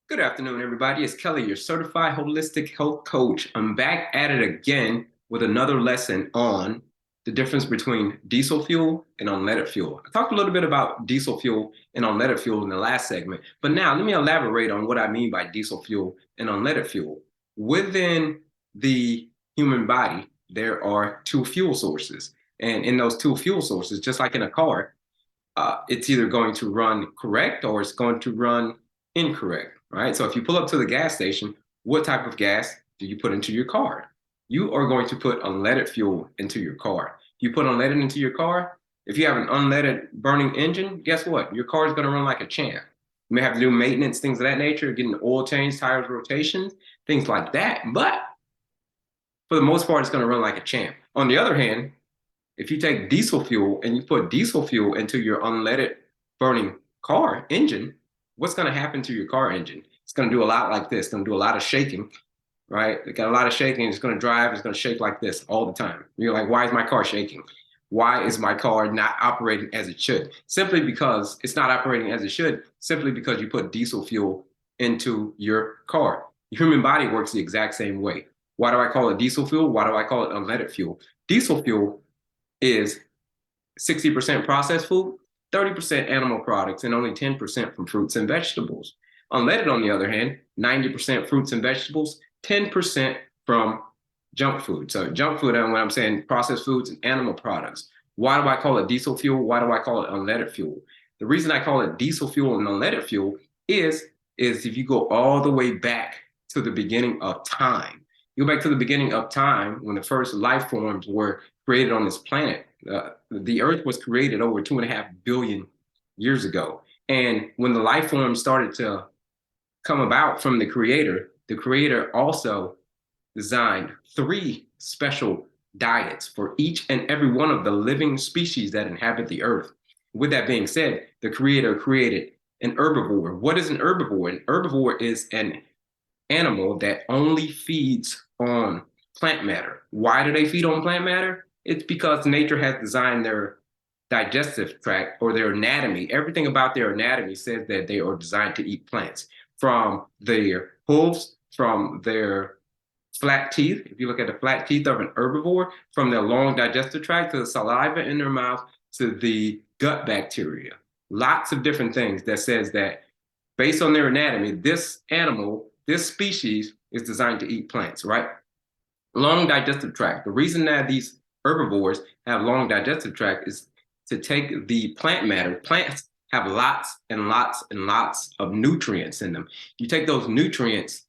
Good afternoon, everybody. It's Kelly, your certified holistic health coach. I'm back at it again with another lesson on the difference between diesel fuel and unleaded fuel. I talked a little bit about diesel fuel and unleaded fuel in the last segment, but now let me elaborate on what I mean by diesel fuel and unleaded fuel. Within the human body, there are two fuel sources. And in those two fuel sources, just like in a car, it's either going to run correct or it's going to run incorrect, right? So if you pull up to the gas station, what type of gas do you put into your car? You are going to put unleaded fuel into your car. You put unleaded into your car, if you have an unleaded burning engine, guess what? Your car is going to run like a champ. You may have to do maintenance, things of that nature, getting the oil change, tires rotations, things like that. But for the most part, it's going to run like a champ. On the other hand, if you take diesel fuel and you put diesel fuel into your unleaded burning car engine, what's going to happen to your car engine? It's going to do a lot like this. It's going to do a lot of shaking, right? It got a lot of shaking. It's going to drive. It's going to shake like this all the time. You're like, why is my car shaking? Why is my car not operating as it should? Simply because it's not operating as it should, simply because you put diesel fuel into your car. The human body works the exact same way. Why do I call it diesel fuel? Why do I call it unleaded fuel? Diesel fuel is 60% processed food, 30% animal products, and only 10% from fruits and vegetables. Unleaded, on the other hand, 90% fruits and vegetables, 10% from junk food. So junk food, and when I'm saying processed foods and animal products. Why do I call it diesel fuel? Why do I call it unleaded fuel? The reason I call it diesel fuel and unleaded fuel is if you go all the way back to the beginning of time. You go back to the beginning of time when the first life forms were created on this planet. The Earth was created over 2.5 billion years ago. And when the life forms started to come about from the Creator also designed three special diets for each and every one of the living species that inhabit the Earth. With that being said, the Creator created an herbivore. What is an herbivore? An herbivore is an animal that only feeds on plant matter. Why do they feed on plant matter? It's because nature has designed their digestive tract or their anatomy. Everything about their anatomy says that they are designed to eat plants. From their hooves, from their flat teeth, if you look at the flat teeth of an herbivore, from their long digestive tract to the saliva in their mouth to the gut bacteria. Lots of different things that says that based on their anatomy, this animal, this species is designed to eat plants, right? Long digestive tract. The reason that these herbivores have long digestive tract is to take the plant matter. Plants have lots and lots and lots of nutrients in them. You take those nutrients,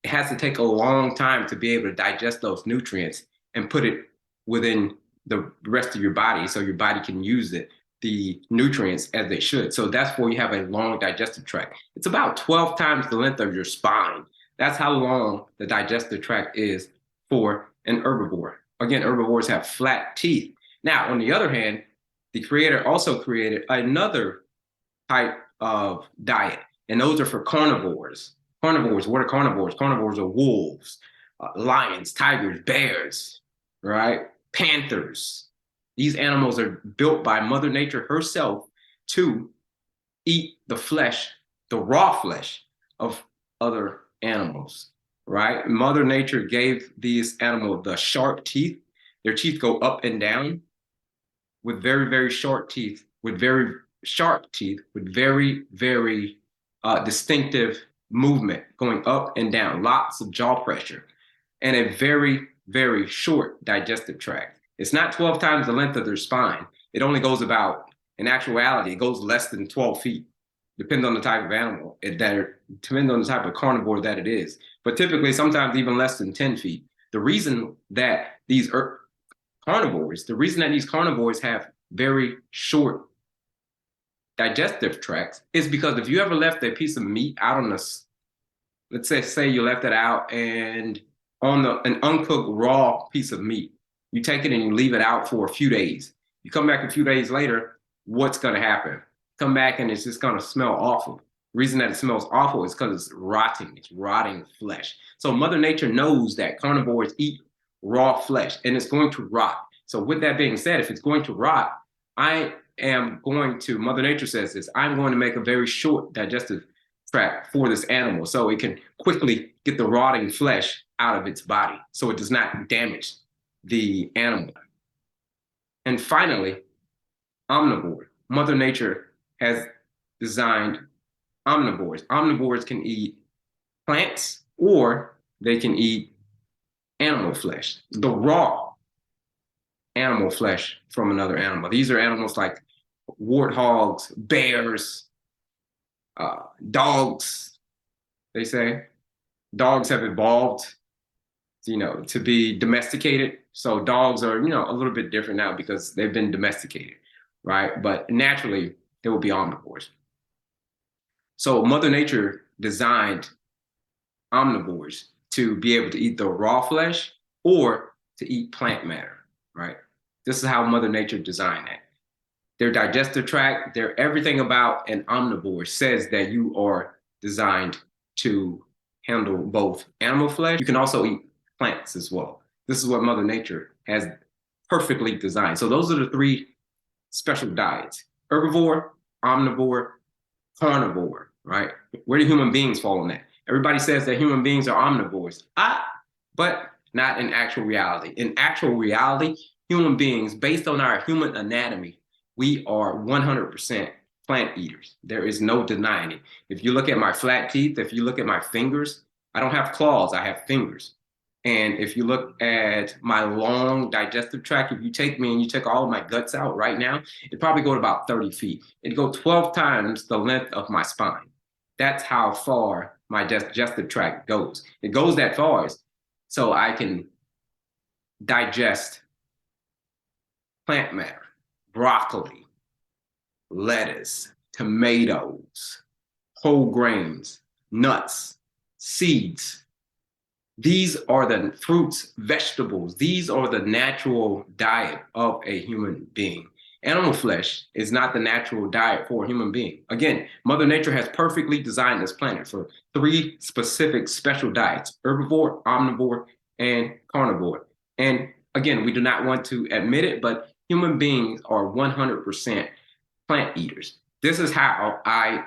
it has to take a long time to be able to digest those nutrients and put it within the rest of your body so your body can use it, the nutrients as they should. So that's where you have a long digestive tract. It's about 12 times the length of your spine. That's how long the digestive tract is for an herbivore. Again, herbivores have flat teeth. Now, on the other hand, the Creator also created another type of diet, and those are for carnivores. Carnivores, what are carnivores? Carnivores are wolves, lions, tigers, bears, right? Panthers. These animals are built by Mother Nature herself to eat the flesh, the raw flesh of other animals, right? Mother Nature gave these animals the sharp teeth. Their teeth go up and down with very, very short teeth, with very sharp teeth, with very, very distinctive movement going up and down, lots of jaw pressure, and a very, very short digestive tract. It's not 12 times the length of their spine. It only goes about, in actuality, it goes less than 12 feet. Depends on the type of animal, depends on the type of carnivore that it is. But typically, sometimes even less than 10 feet. The reason that these carnivores have very short digestive tracts is because if you ever left a piece of meat out on the, let's say you left it out and on an uncooked raw piece of meat, you take it and you leave it out for a few days. You come back a few days later, what's going to happen? Come back and it's just going to smell awful. The reason that it smells awful is because it's rotting flesh. So Mother Nature knows that carnivores eat raw flesh and it's going to rot. So with that being said, if it's going to rot, Mother Nature says this, I'm going to make a very short digestive tract for this animal so it can quickly get the rotting flesh out of its body so it does not damage the animal. And finally, omnivore. Mother Nature has designed omnivores. Omnivores can eat plants or they can eat animal flesh, the raw animal flesh from another animal. These are animals like warthogs, bears, dogs. They say dogs have evolved, to be domesticated. So dogs are, a little bit different now because they've been domesticated, right? But naturally, they will be omnivores. So Mother Nature designed omnivores to be able to eat the raw flesh or to eat plant matter, right? This is how Mother Nature designed that. Their digestive tract, their everything about an omnivore says that you are designed to handle both animal flesh. You can also eat plants as well. This is what Mother Nature has perfectly designed. So those are the three special diets: herbivore, omnivore, carnivore, right? Where do human beings fall in that? Everybody says that human beings are omnivores, but not in actual reality. In actual reality, human beings, based on our human anatomy, we are 100% plant eaters. There is no denying it. If you look at my flat teeth, if you look at my fingers, I don't have claws, I have fingers. And if you look at my long digestive tract, if you take me and you take all of my guts out right now, it'd probably go to about 30 feet. It'd go 12 times the length of my spine. That's how far my digestive tract goes. It goes that far so I can digest plant matter, broccoli, lettuce, tomatoes, whole grains, nuts, seeds. These are the fruits, vegetables. These are the natural diet of a human being. Animal flesh is not the natural diet for a human being. Again, Mother Nature has perfectly designed this planet for three specific special diets: herbivore, omnivore, and carnivore. And again, we do not want to admit it, but human beings are 100% plant eaters. This is how I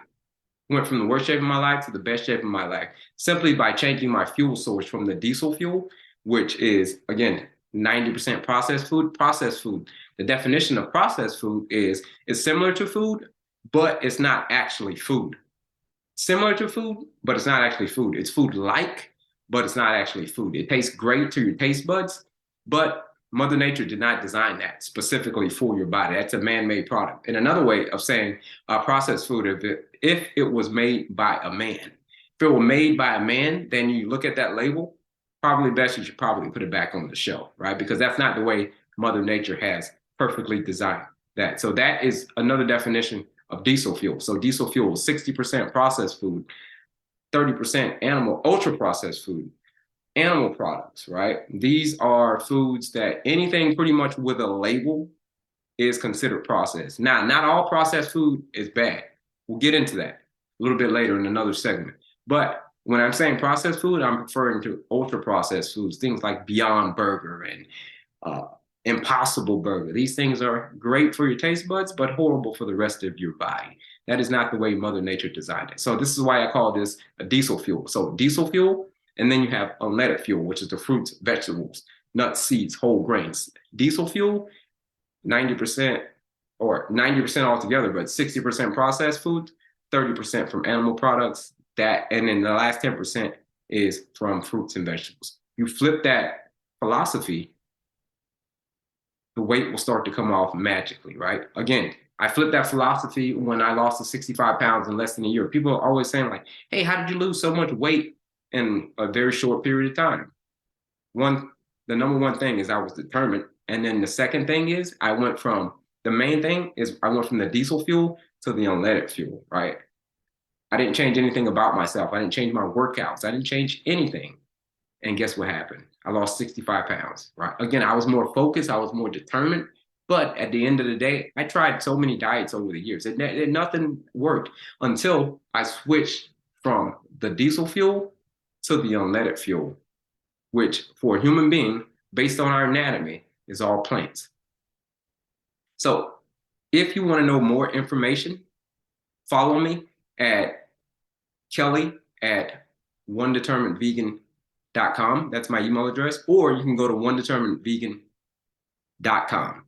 went from the worst shape of my life to the best shape of my life, simply by changing my fuel source from the diesel fuel, which is, again, 90% processed food. Processed food, the definition of processed food is it's similar to food, but it's not actually food. Similar to food, but it's not actually food. It's food-like, but it's not actually food. It tastes great to your taste buds, but Mother Nature did not design that specifically for your body. That's a man-made product. And another way of saying processed food, if it was made by a man, if it were made by a man, then you look at that label, probably best you should probably put it back on the shelf, right? Because that's not the way Mother Nature has perfectly designed that. So that is another definition of diesel fuel. So diesel fuel is 60% processed food, 30% animal ultra processed food, animal products, right? These are foods that anything pretty much with a label is considered processed. Now, not all processed food is bad. We'll get into that a little bit later in another segment. But when I'm saying processed food, I'm referring to ultra processed foods, things like Beyond Burger and Impossible Burger. These things are great for your taste buds, but horrible for the rest of your body. That is not the way Mother Nature designed it. So this is why I call this a diesel fuel. So diesel fuel, and then you have unleaded fuel, which is the fruits, vegetables, nuts, seeds, whole grains. Diesel fuel, 90% or 90% altogether, but 60% processed food, 30% from animal products, and then the last 10% is from fruits and vegetables. You flip that philosophy, the weight will start to come off magically, right? Again, I flipped that philosophy when I lost the 65 pounds in less than a year. People are always saying like, hey, how did you lose so much weight in a very short period of time? The number one thing is I was determined. And then the second thing is the main thing is I went from the diesel fuel to the unleaded fuel, right? I didn't change anything about myself. I didn't change my workouts. I didn't change anything. And guess what happened? I lost 65 pounds, right? Again, I was more focused. I was more determined. But at the end of the day, I tried so many diets over the years. Nothing worked until I switched from the diesel fuel to the unleaded fuel, which for a human being, based on our anatomy, is all plants. So if you want to know more information, follow me at Kelly at onedeterminedvegan.com. That's my email address. Or you can go to onedeterminedvegan.com.